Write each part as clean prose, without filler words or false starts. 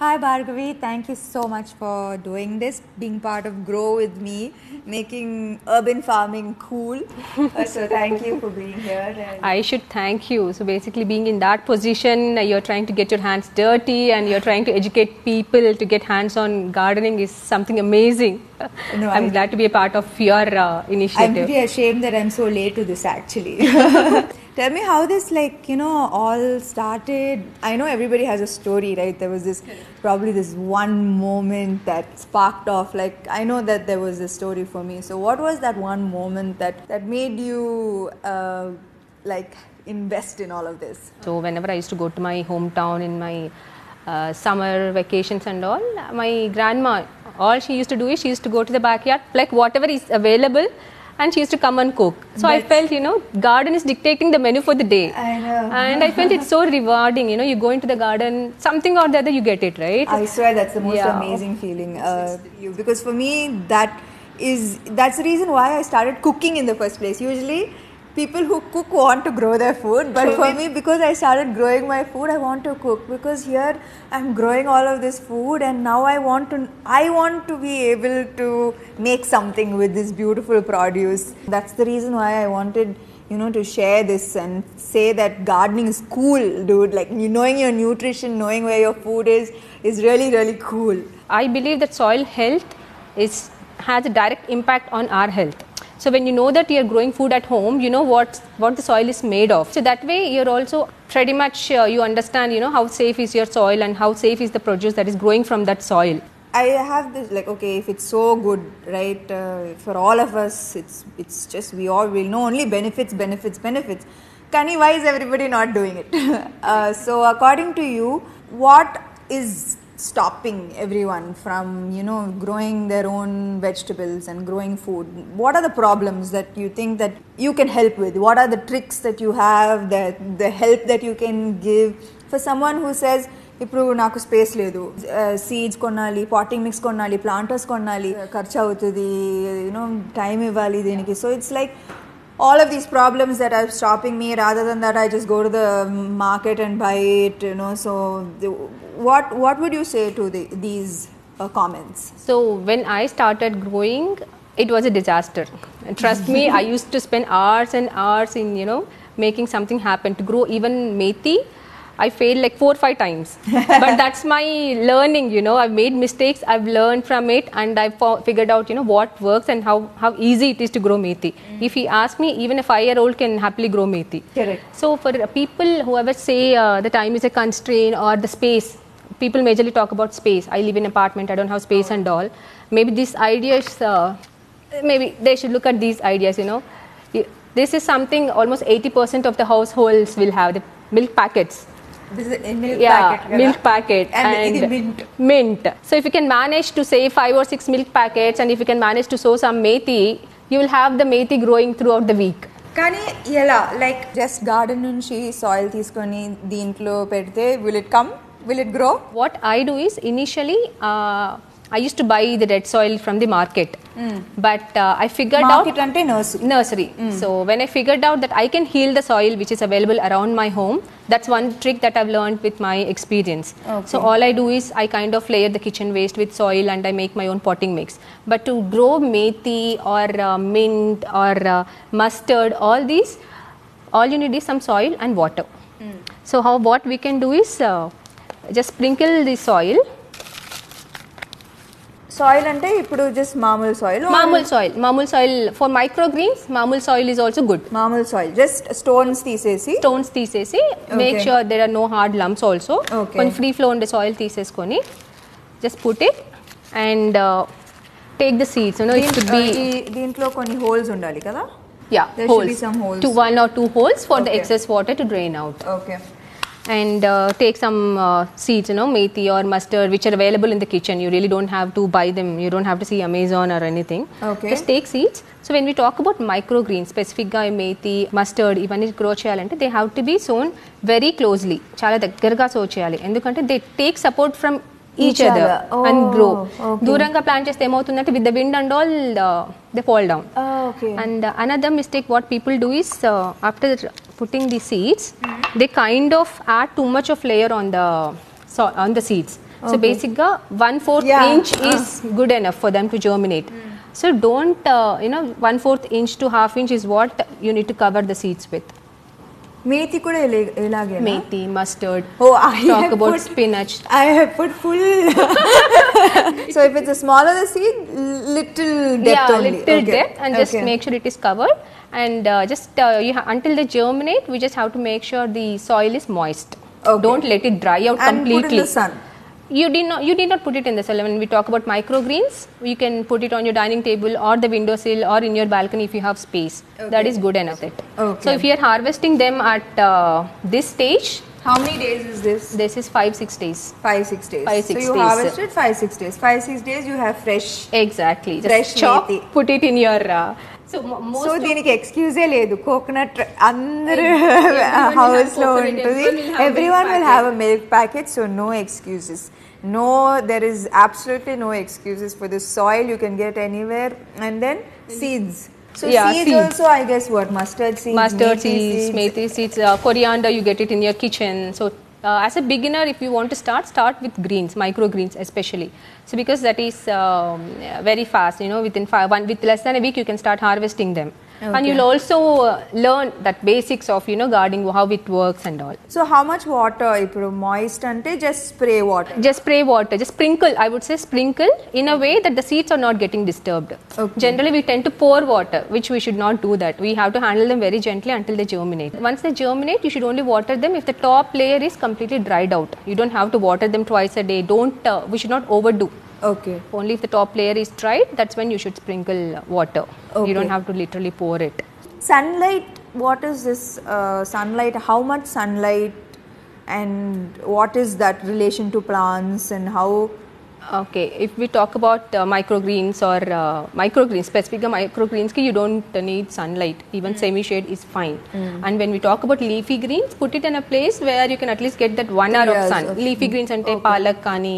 Hi Bhargavi, thank you so much for doing this, being part of Grow with me, making urban farming cool. So thank you for being here. I should thank you. So basically being in that position, you're trying to get your hands dirty and you're trying to educate people to get hands on gardening is something amazing. No, I'm glad to be a part of your initiative. I'm pretty ashamed that I'm so late to this actually. Tell me how this all started. I know everybody has a story, right? There was probably this one moment that sparked off. Like I know that there was a story for me. So what was that one moment that made you invest in all of this? So whenever I used to go to my hometown in my summer vacations and all, my grandma, all she used to do is she used to go to the backyard, pluck whatever is available, and she used to come and cook. So I felt, garden is dictating the menu for the day. I know. And I felt it's so rewarding, you go into the garden, something or the other you get it, right? I swear that's the most amazing feeling. Because for me, that's the reason why I started cooking in the first place. Usually, people who cook want to grow their food, but for me, because I started growing my food, I want to cook, because here I'm growing all of this food and now I want to be able to make something with this beautiful produce. That's the reason why I wanted to share this and say that gardening is cool, dude. Like knowing your nutrition, knowing where your food is really, really cool. I believe that soil health has a direct impact on our health. So when you know that you're growing food at home, you know what the soil is made of. So that way you're also pretty much, you understand, how safe is your soil and how safe is the produce that is growing from that soil. I have this if it's so good, right, for all of us, it's just we all will know only benefits. Kani, why is everybody not doing it? So according to you, what is stopping everyone from growing their own vegetables and growing food? What are the problems that you think that you can help with? What are the tricks that you have, the help that you can give for someone who says ఇప్పుడు నాకు space లేదు, seeds కొనాలి, potting mix కొనాలి, planters కొనాలి, ఖర్చు అవుతుంది, time ఇవ్వాలి దీనికి. So it's like all of these problems that are stopping me, rather than that I just go to the market and buy it, so what would you say to these comments? So when I started growing, it was a disaster. Trust me, I used to spend hours and hours in making something happen. To grow even methi, I failed like 4 or 5 times. But that's my learning, I've made mistakes, I've learned from it, and I've figured out, what works and how easy it is to grow methi. If you ask me, even a 5-year-old can happily grow methi. Correct. So for people who ever say the time is a constraint or the space, people majorly talk about space. I live in an apartment, I don't have space and all. Maybe this idea is, maybe they should look at these ideas, This is something almost 80% of the households will have, the milk packets. This is a milk packet. Milk packet and mint. So if you can manage to save 5 or 6 milk packets, and if you can manage to sow some methi, you will have the methi growing throughout the week. కానీ ఎలా, like just garden నుంచి soil తీసుకొని దీంట్లో పెడితే will it grow? What I do is, initially I used to buy the red soil from the market, but I figured market out ante nursery. So when I figured out that I can heal the soil which is available around my home, that's one trick that I've learned with my experience. Okay. So all I do is I kind of layer the kitchen waste with soil and I make my own potting mix. But to grow methi or mint or mustard, all you need is some soil and water. So what we can do is just sprinkle the soil. Soil అంటే ఇప్పుడు just మామూలు soil for microgreens. మామూలు soil is also good. మామూలు soil just stones తీసేసి make sure there are no hard lumps also. When free flow ఉండే soil తీసేసుకొని just put it and take the seeds. It could be దీంట్లో కొన్ని holes ఉండాలి కదా? There holes. should be some holes. 1 or 2 holes for the excess water to drain out. Okay. And take some seeds, methi or mustard, which are available in the kitchen. You really don't have to buy them. You don't have to see Amazon or anything. Okay. Just take seeds. So when we talk about microgreens, specific ga methi, mustard, even grow cheyalante, they have to be sown very closely. Chala daggaraga sow cheyali. Endukante they take support from each other and grow. Duranga plant cheste emavutundante with the wind and all they fall down. Okay. And another mistake what people do is after putting the seeds, they kind of add too much of layer on the seeds. So basically 1/4 inch is good enough for them to germinate. So don't 1/4 inch to ½ inch is what you need to cover the seeds with. Methi kuda elage. Methi, mustard. Oh, talk about spinach. I have put full. So if it's a smaller the seed, little depth only. Little depth, and just make sure it is covered. And until they germinate, we just have to make sure the soil is moist. Don't let it dry out completely. And put in the sun. You did not put it in the sun. When we talk about microgreens, you can put it on your dining table or the windowsill or in your balcony if you have space. That is good enough. So if you are harvesting them at this stage, how many days is this? This is 5-6 days. 5-6 days. 5-6 days. So you harvest it 5-6 days. 5-6 days you have fresh. Exactly. Just fresh chop, methi. put it in your. So దీనికి ఎక్స్క్యూజే లేదు coconut అందరు house లో ఉంటుంది everyone will have a milk packet so no excuses no there is absolutely no excuses for this soil you can get anywhere and then seeds so seeds also I guess what mustard seeds methi seeds coriander you get it in your kitchen so as a beginner if you want to start with greens microgreens especially so because that is very fast with less than a week you can start harvesting them and you'll also learn that basics of gardening how it works and all so how much water ippudu moist ante just spray water just sprinkle I would say sprinkle in a way that the seeds are not getting disturbed generally we tend to pour water which we should not do that we have to handle them very gently until they germinate once they germinate you should only water them if the top layer is completely dried out you don't have to water them twice a day we should not overdo only if the top layer is dried that's when you should sprinkle water you don't have to literally pour it sunlight what is this sunlight how much sunlight and what is that relation to plants and how if we talk about microgreens or microgreens specifically microgreens you don't need sunlight even semi shade is fine and when we talk about leafy greens put it in a place where you can at least get that 1 hour of sun leafy greens ante palak kani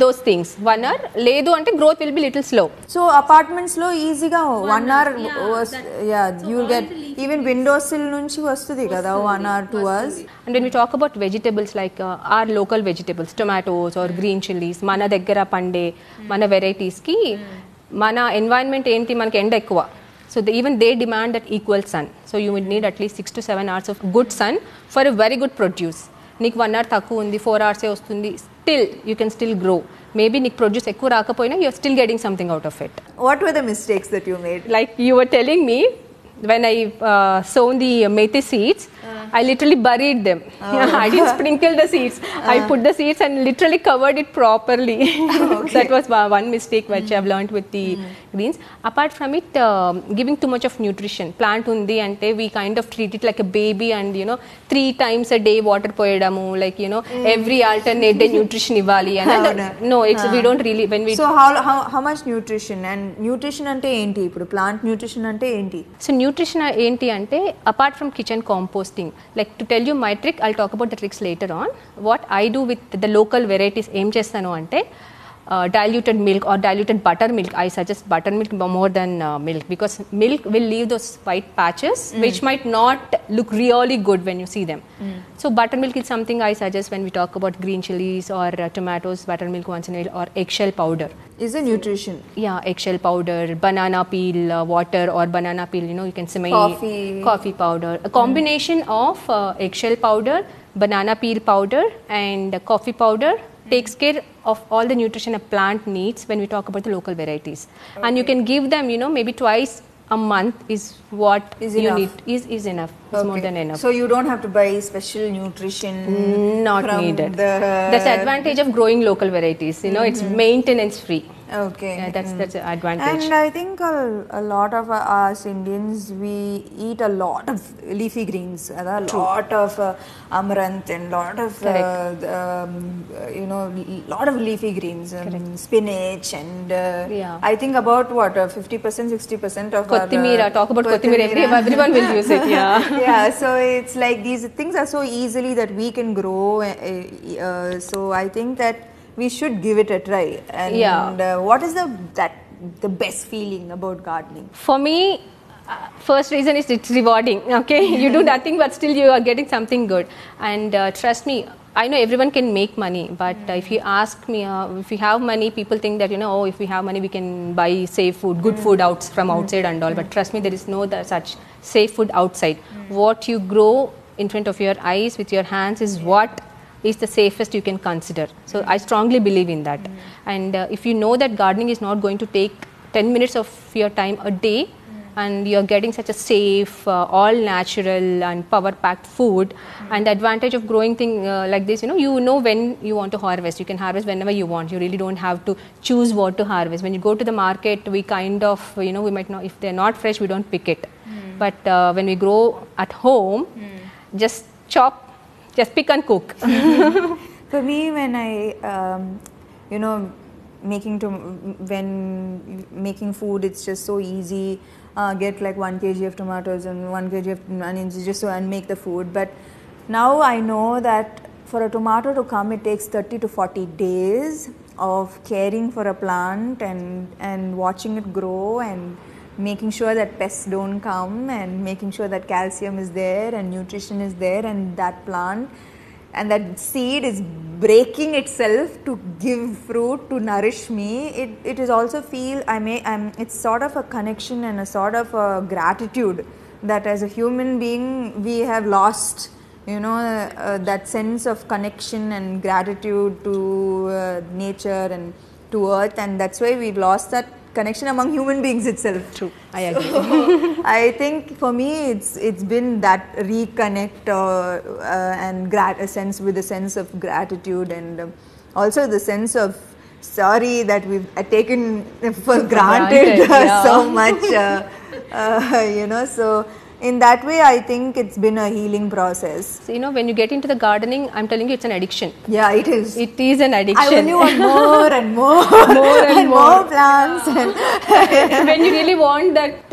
those things 1 hour ledu ante growth will be little slow so apartments lo easy ga 1 hour you will get even windowsill nunchi vastudi kada 1 hour 2 hours and when we talk about vegetables like our local vegetables tomatoes or green chilies mana daggara pande mana varieties ki mana environment enti manaki end ekkuva so even they demand that equal sun so you would need at least 6 to 7 hours of good sun for a very good produce నీకు 1 hour తక్కువ ఉంది 4 hours వస్తుంది still you can still grow maybe నీకు produce ఎక్కువ రాకపోయినా you are still getting something out of it what were the mistakes that you made like you were telling me when I sown the methi seeds I literally buried them I didn't sprinkle the seeds I put the seeds and literally covered it properly that was one mistake which I've learned with the greens apart from it giving too much of nutrition plant undi ante we kind of treat it like a baby and 3 times a day water poyedamu like every alternate day nutrition ivali and no we don't really when we so how much nutrition and nutrition ante enti ipudu plant nutrition ante enti so nutrition enti ante apart from kitchen composting like to tell you my trick I'll talk about the tricks later on what I do with the local varieties em chestanu ante diluted milk or diluted buttermilk I suggest buttermilk more than milk because milk will leave those white patches which might not look really good when you see them so buttermilk is something I suggest when we talk about green chilies or tomatoes buttermilk once in a while or eggshell powder is a nutrition eggshell powder banana peel water or banana peel you can simmer coffee powder a combination of eggshell powder banana peel powder and coffee powder takes care of all the nutrition a plant needs when we talk about the local varieties and you can give them maybe twice a month is what you need is enough is more than enough so you don't have to buy special nutrition not needed that's the advantage of growing local varieties it's maintenance free that's the advantage and I think a lot of us Indians we eat a lot of leafy greens a lot of amaranth and lot of lot of leafy greens spinach and I think about 50% 60% of kothimira talk about kothimira everyone will use it so it's like these things are so easily that we can grow so I think that we should give it a try and what is the best feeling about gardening for me first reason is it's rewarding you do nothing but still you are getting something good and trust me I know everyone can make money, but if you ask me, if you have money, people think that, oh, if we have money, we can buy safe food, good food from outside and all. But trust me, there is no such safe food outside. What you grow in front of your eyes with your hands is what is the safest you can consider. So I strongly believe in that. And if you know that gardening is not going to take 10 minutes of your time a day, and you're getting such a safe, all natural and power packed food, and the advantage of growing thing like this, you know when you want to harvest. You can harvest whenever you want. You really don't have to choose what to harvest. When you go to the market, we kind of, we might not, if they're not fresh, we don't pick it. But when we grow at home, just chop, just pick and cook. For me, when I, when making food, it's just so easy. Get like 1 kg of tomatoes and 1 kg of onions just so and make the food. But now I know that for a tomato to come, it takes 30 to 40 days of caring for a plant and watching it grow and making sure that pests don't come and making sure that calcium is there and nutrition is there, and that plant and that seed is breaking itself to give fruit, to nourish me. It is also feel it's sort of a connection and a sort of a gratitude that as a human being we have lost, that sense of connection and gratitude to nature and to earth, and that's why we've lost that connection among human beings itself. True, I agree. So, I think for me it's been that reconnect and a sense of gratitude, and also the sense of sorry that we've taken for granted yeah. so much. So in that way, I think it's been a healing process. So, when you get into the gardening, I'm telling you, it's an addiction. Yeah, it is. It is an addiction. I only want more and more, and more plants. And when you really want that,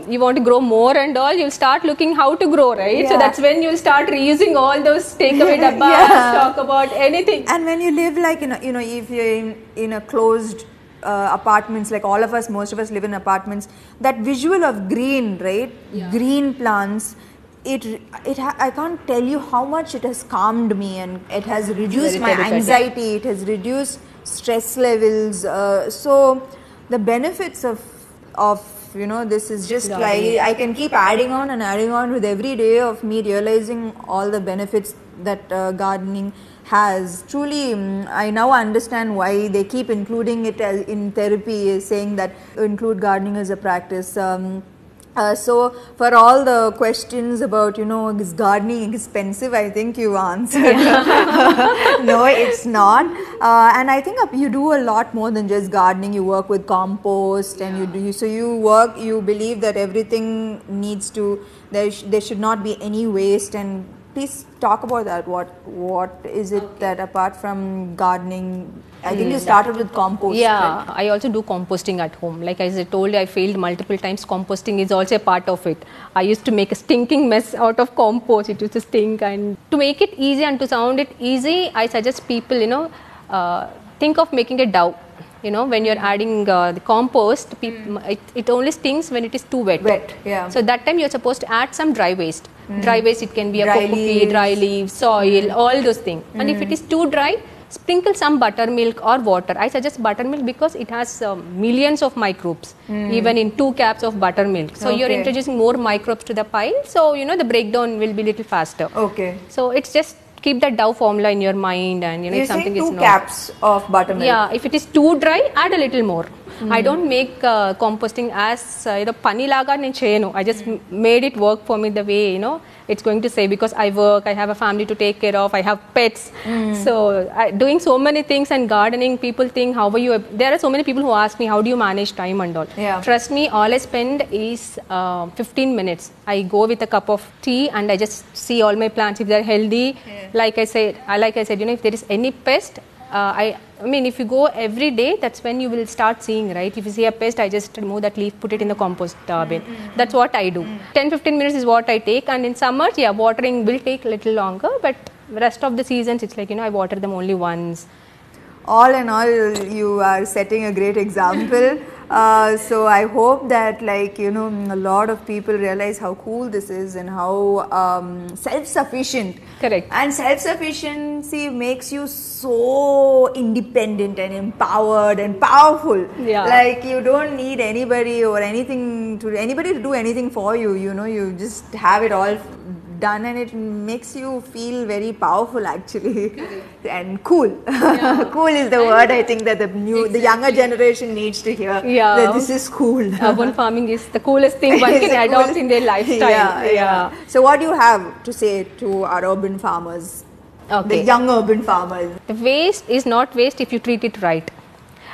you want to grow more and all, you'll start looking how to grow, right? Yeah. So that's when you'll start reusing all those takeaway dabbas, talk about anything. And when you live like, if you're in a closed apartments, like all of us, most of us live in apartments, that visual of green, right? Yeah. Green plants, I can't tell you how much it has calmed me, and it has reduced my anxiety, it has reduced stress levels. So the benefits of this is just like, I can keep adding on with every day of me realizing all the benefits that gardening has. Truly, I now understand why they keep including it as in therapy, saying that include gardening as a practice. So for all the questions about, is gardening expensive, I think you answered. No, it's not. And I think you do a lot more than just gardening. You work with compost, and you believe that everything needs to, there should not be any waste. And please talk about that. What is it that apart from gardening, I think you started with compost. Yeah, right? I also do composting at home. Like as I told you, I failed multiple times. Composting is also a part of it. I used to make a stinking mess out of compost. It used to stink. And to make it easy and to sound it easy, I suggest people, think of making a dough. When you're adding the compost, it only stinks when it is too wet. Yeah. So that time you're supposed to add some dry waste. Dry waste, it can be a coconut, dry leaves, soil, all those things. And if it is too dry, sprinkle some buttermilk or water. I suggest buttermilk because it has millions of microbes, even in 2 cups of buttermilk. So you're introducing more microbes to the pile. So, the breakdown will be a little faster. Okay. So it's just keep that dough formula in your mind, and if something is not. 2 cups of buttermilk. Yeah, if it is too dry, add a little more. I don't make composting as pani laga nen cheyanu. I just made it work for me the way it's going to say, because I work, I have a family to take care of, I have pets. So doing so many things, and gardening, people think how are you? There are so many people who ask me how do you manage time and all. Yeah. Trust me, all I spend is 15 minutes. I go with a cup of tea and I just see all my plants if they're healthy. Yeah. Like I said, if there is any pest, I mean, if you go every day, that's when you will start seeing, right? If you see a pest, I just remove that leaf, put it in the compost bin. That's what I do. 10-15 minutes is what I take. And in summers, watering will take a little longer. But rest of the seasons, it's like, I water them only once. All in all, you are setting a great example. So I hope that, like, you know, a lot of people realize how cool this is and how self-sufficient. Correct. And self-sufficiency makes you so independent and empowered and powerful. Yeah. Like, you don't need anybody or anything to do anything for you. You know, you just have it all done, and it makes you feel very powerful, actually. And cool. Yeah. Cool is the word I think that the younger generation needs to hear. Yeah. That this is cool. Urban farming is the coolest thing one It's can the adopt coolest- in their lifestyle. Yeah. So what do you have to say to our urban farmers? Okay. The young urban farmers. The waste is not waste if you treat it right.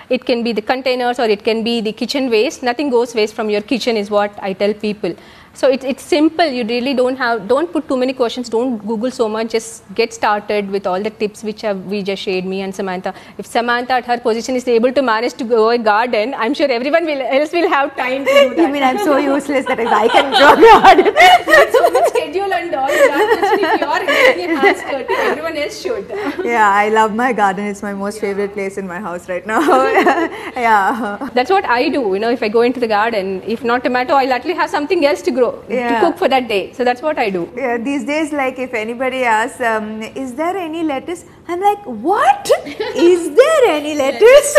It can be the containers or it can be the kitchen waste. Nothing goes waste from your kitchen is what I tell people. So it's simple. You really don't put too many questions. Don't Google so much. Just get started with all the tips which we just shared, me and Samantha. If Samantha at her position is able to manage to grow a garden, I'm sure everyone else will have time to do that. You mean I'm so useless that if I can grow a garden? With so much schedule and all that, if you are getting your hands dirty, everyone else should. Yeah, I love my garden. It's my most favorite place in my house right now. Yeah. That's what I do. You know, if I go into the garden, if not tomato, I'll at least have something else to grow, to cook for that day. So that's what I do. Yeah, these days, like, if anybody asks, is there any lettuce? I'm like, what? Is there any lettuce?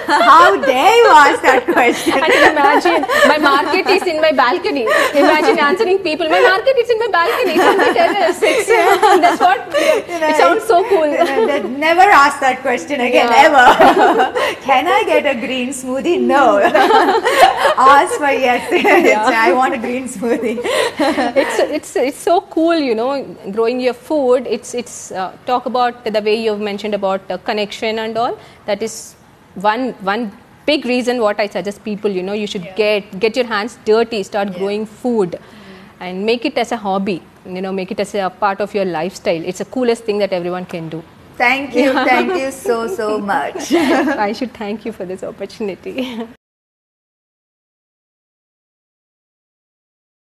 How dare you ask that question? I can imagine my market is in my balcony. Imagine answering people, my market is in my balcony. It's on the terrace. That's what, it sounds so cool. Never ask that question again, ever. Can I get a green smoothie? No. Ask for yes. I want a green smoothie. It's so cool, you know, growing your food. It's talk about the way you've mentioned about connection and all. That is one big reason what I suggest people, you know, you should get your hands dirty, start growing food, and make it as a hobby. You know, make it as a part of your lifestyle. It's the coolest thing that everyone can do. Thank you so much. I should thank you for this opportunity.